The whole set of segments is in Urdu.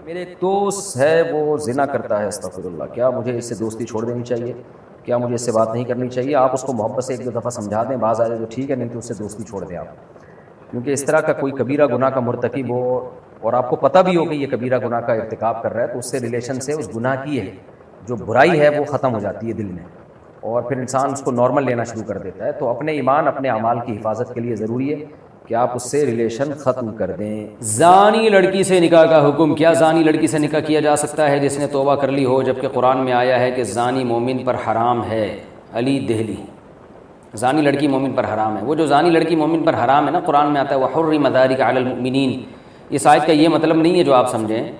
میرے ایک دوست ہے وہ زنا کرتا ہے، استغفر اللہ، کیا مجھے اس سے دوستی چھوڑ دینی چاہیے؟ کیا مجھے اس سے بات نہیں کرنی چاہیے؟ آپ اس کو محبت سے ایک دو دفعہ سمجھا دیں، باز آ جائے تو ٹھیک ہے، نہیں تو اس سے دوستی چھوڑ دیں آپ، کیونکہ اس طرح کا کوئی کبیرہ گناہ کا مرتکب ہو اور آپ کو پتہ بھی ہو کہ یہ کبیرہ گناہ کا ارتکاب کر رہا ہے، تو اس سے ریلیشن سے اس گناہ کی ہے جو برائی ہے وہ ختم ہو جاتی ہے دل میں، اور پھر انسان اس کو نارمل لینا شروع کر دیتا ہے۔ تو اپنے ایمان، اپنے اعمال کی حفاظت کے لیے ضروری ہے کہ آپ اس سے ریلیشن ختم کر دیں۔ زانی لڑکی سے نکاح کا حکم، کیا زانی لڑکی سے نکاح کیا جا سکتا ہے جس نے توبہ کر لی ہو، جبکہ قرآن میں آیا ہے کہ زانی مومن پر حرام ہے؟ علی دہلی۔ زانی لڑکی مومن پر حرام ہے، وہ جو زانی لڑکی مومن پر حرام ہے نا، قرآن میں آتا ہے وَحُرِّمَ ذَلِكَ عَلَى الْمُؤْمِنِينَ، اس آیت کا یہ مطلب نہیں ہے جو آپ سمجھیں۔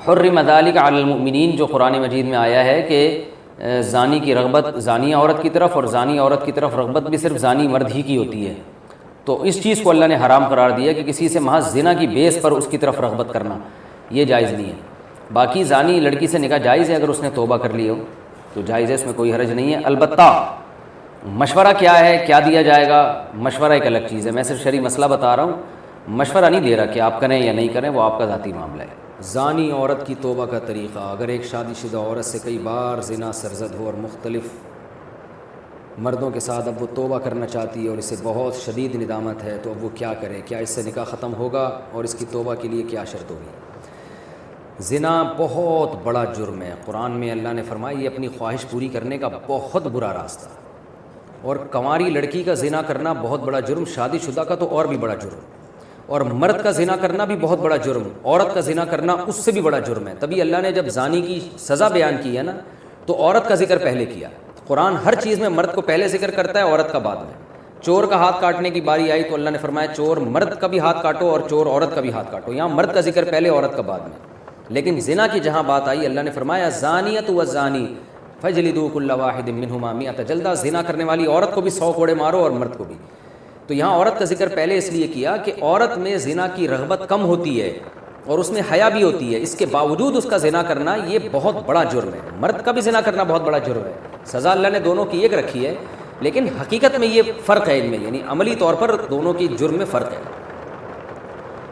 حرم ذالک علی المؤمنین جو قرآن مجید میں آیا ہے کہ زانی کی رغبت زانی عورت کی طرف، اور زانی عورت کی طرف رغبت بھی صرف زانی مرد ہی کی ہوتی ہے، تو اس چیز کو اللہ نے حرام قرار دیا کہ کسی سے محض زنا کی بیس پر اس کی طرف رغبت کرنا یہ جائز نہیں ہے۔ باقی زانی لڑکی سے نکاح جائز ہے، اگر اس نے توبہ کر لی ہو تو جائز ہے، اس میں کوئی حرج نہیں ہے۔ البتہ مشورہ کیا ہے، کیا دیا جائے گا، مشورہ ایک الگ چیز ہے، میں صرف شرعی مسئلہ بتا رہا ہوں، مشورہ نہیں دے رہا کہ آپ کریں یا نہیں کریں، وہ آپ کا ذاتی معاملہ ہے۔ زانی عورت کی توبہ کا طریقہ، اگر ایک شادی شدہ عورت سے کئی بار زنا سرزد ہو اور مختلف مردوں کے ساتھ اب وہ توبہ کرنا چاہتی ہے اور اسے بہت شدید ندامت ہے، تو اب وہ کیا کرے؟ کیا اس سے نکاح ختم ہوگا اور اس کی توبہ کے لیے کیا شرط ہوگی؟ زنا بہت بڑا جرم ہے، قرآن میں اللہ نے فرمایا یہ اپنی خواہش پوری کرنے کا بہت برا راستہ، اور کنواری لڑکی کا زنا کرنا بہت بڑا جرم، شادی شدہ کا تو اور بھی بڑا جرم، اور مرد کا زنا کرنا بھی بہت بڑا جرم، عورت کا زنا کرنا اس سے بھی بڑا جرم ہے۔ تبھی اللہ نے جب زانی کی سزا بیان کی ہے نا، تو عورت کا ذکر پہلے کیا۔ قرآن ہر چیز میں مرد کو پہلے ذکر کرتا ہے، عورت کا بعد میں۔ چور کا ہاتھ کاٹنے کی باری آئی تو اللہ نے فرمایا چور مرد کا بھی ہاتھ کاٹو اور چور عورت کا بھی ہاتھ کاٹو، یہاں مرد کا ذکر پہلے، عورت کا بعد میں۔ لیکن زنا کی جہاں بات آئی، اللہ نے فرمایا زانیۃ والزانی فجلدوا کل واحد منہما مئۃ جلدہ، زنا کرنے والی عورت کو بھی 100 کوڑے مارو اور مرد کو بھی۔ تو یہاں عورت کا ذکر پہلے اس لیے کیا کہ عورت میں زنا کی رغبت کم ہوتی ہے اور اس میں حیا بھی ہوتی ہے، اس کے باوجود اس کا زنا کرنا یہ بہت بڑا جرم ہے۔ مرد کا بھی زنا کرنا بہت بڑا جرم ہے، سزا اللہ نے دونوں کی ایک رکھی ہے، لیکن حقیقت میں یہ فرق ہے ان میں، یعنی عملی طور پر دونوں کی جرم میں فرق ہے۔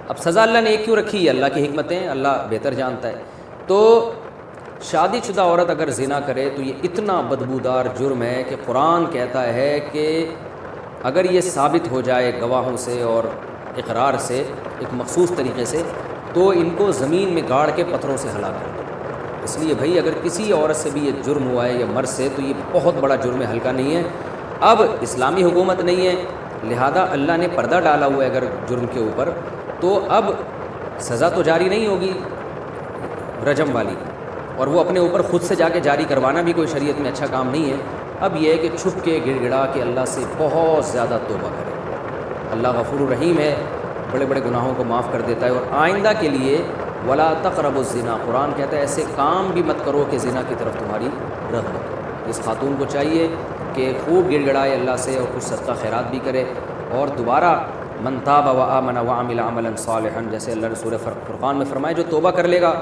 اب سزا اللہ نے ایک کیوں رکھی ہے؟ اللہ کی حکمتیں اللہ بہتر جانتا ہے۔ تو شادی شدہ عورت اگر زنا کرے تو یہ اتنا بدبودار جرم ہے کہ قرآن کہتا ہے کہ اگر یہ ثابت ہو جائے گواہوں سے اور اقرار سے ایک مخصوص طریقے سے، تو ان کو زمین میں گاڑ کے پتھروں سے ہلاک کر دو۔ اس لیے بھائی اگر کسی عورت سے بھی یہ جرم ہوا ہے یا مرد سے، تو یہ بہت بڑا جرم ہے، ہلکا نہیں ہے۔ اب اسلامی حکومت نہیں ہے، لہذا اللہ نے پردہ ڈالا ہوا ہے اگر جرم کے اوپر، تو اب سزا تو جاری نہیں ہوگی رجم والی، اور وہ اپنے اوپر خود سے جا کے جاری کروانا بھی کوئی شریعت میں اچھا کام نہیں ہے۔ اب یہ ہے کہ چھپ کے گڑ گڑا کے اللہ سے بہت زیادہ توبہ کرے، اللہ غفور الرحیم ہے، بڑے بڑے گناہوں کو معاف کر دیتا ہے۔ اور آئندہ کے لیے ولا تقربوا الزنا، قرآن کہتا ہے ایسے کام بھی مت کرو کہ زنا کی طرف تمہاری رغبت ہو۔ اس خاتون کو چاہیے کہ خوب گڑ گڑائے اللہ سے اور کچھ صدقہ خیرات بھی کرے، اور دوبارہ من تاب وآمن وعمل عملا صالحا، جیسے اللہ نے سورہ فرقان میں فرمایا جو توبہ کر لے گا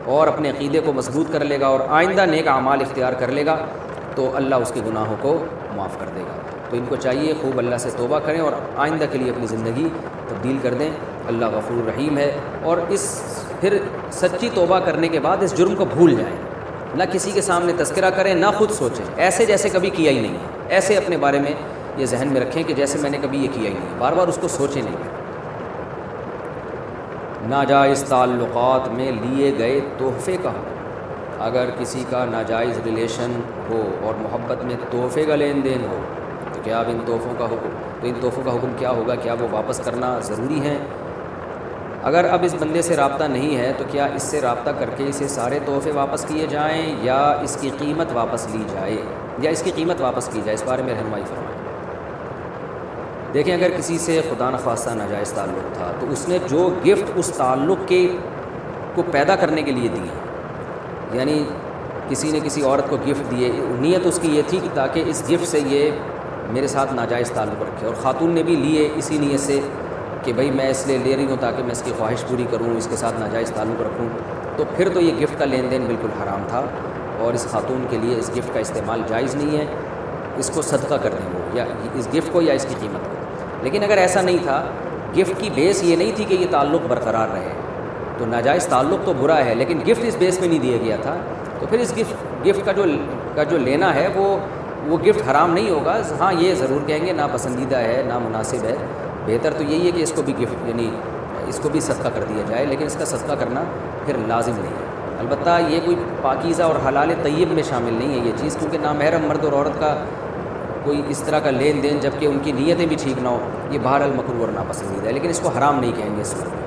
اور اپنے عقیدے کو مضبوط کر لے گا اور آئندہ نیک اعمال اختیار کر لے گا، تو اللہ اس کے گناہوں کو معاف کر دے گا۔ تو ان کو چاہیے خوب اللہ سے توبہ کریں اور آئندہ کے لیے اپنی زندگی تبدیل کر دیں، اللہ غفور الرحیم ہے۔ اور پھر سچی توبہ کرنے کے بعد اس جرم کو بھول جائیں، نہ کسی کے سامنے تذکرہ کریں، نہ خود سوچیں ایسے جیسے کبھی کیا ہی نہیں ہے، ایسے اپنے بارے میں یہ ذہن میں رکھیں کہ جیسے میں نے کبھی یہ کیا ہی نہیں ہے، بار بار اس کو سوچیں نہیں۔ ناجائز تعلقات میں لیے گئے تحفے کا حکم، اگر کسی کا ناجائز ریلیشن ہو اور محبت میں تحفے کا لین دین ہو، تو کیا اب ان تحفوں کا حکم کیا ہوگا؟ کیا وہ واپس کرنا ضروری ہے؟ اگر اب اس بندے سے رابطہ نہیں ہے تو کیا اس سے رابطہ کر کے اسے سارے تحفے واپس کیے جائیں یا اس کی قیمت واپس لی جائے، اس بارے میں رہنمائی فرمائیں۔ دیکھیں اگر کسی سے خدا نخواستہ ناجائز تعلق تھا تو اس نے جو گفٹ اس تعلق کو پیدا کرنے کے لیے دی، یعنی کسی نے کسی عورت کو گفٹ دیے، نیت اس کی یہ تھی کہ تاکہ اس گفٹ سے یہ میرے ساتھ ناجائز تعلق رکھے، اور خاتون نے بھی لیے اسی نیت سے کہ بھئی میں اس لیے لے رہی ہوں تاکہ میں اس کی خواہش پوری کروں، اس کے ساتھ ناجائز تعلق رکھوں، تو پھر تو یہ گفٹ کا لین دین بالکل حرام تھا، اور اس خاتون کے لیے اس گفٹ کا استعمال جائز نہیں ہے، اس کو صدقہ کر دیں وہ، یا اس گفٹ کو یا اس کی قیمت کو۔ لیکن اگر ایسا نہیں تھا، گفٹ کی بیس یہ نہیں تھی کہ یہ تعلق برقرار رہے، تو ناجائز تعلق تو برا ہے، لیکن گفٹ اس بیس پہ نہیں دیا گیا تھا، تو پھر اس گفٹ کا جو لینا ہے وہ گفٹ حرام نہیں ہوگا. ہاں یہ ضرور کہیں گے ناپسندیدہ ہے، نامناسب ہے، بہتر تو یہی ہے کہ اس کو بھی گفٹ یعنی اس کو بھی صدقہ کر دیا جائے، لیکن اس کا صدقہ کرنا پھر لازم نہیں ہے. البتہ یہ کوئی پاکیزہ اور حلال طیب میں شامل نہیں ہے یہ چیز، کیونکہ نامحرم مرد اور عورت کا کوئی اس طرح کا لین دین جب کہ ان کی نیتیں بھی ٹھیک نہ ہو، یہ بہرحال مکروہ اور ناپسندیدہ ہے، لیکن اس کو حرام نہیں کہیں گے اس وقت.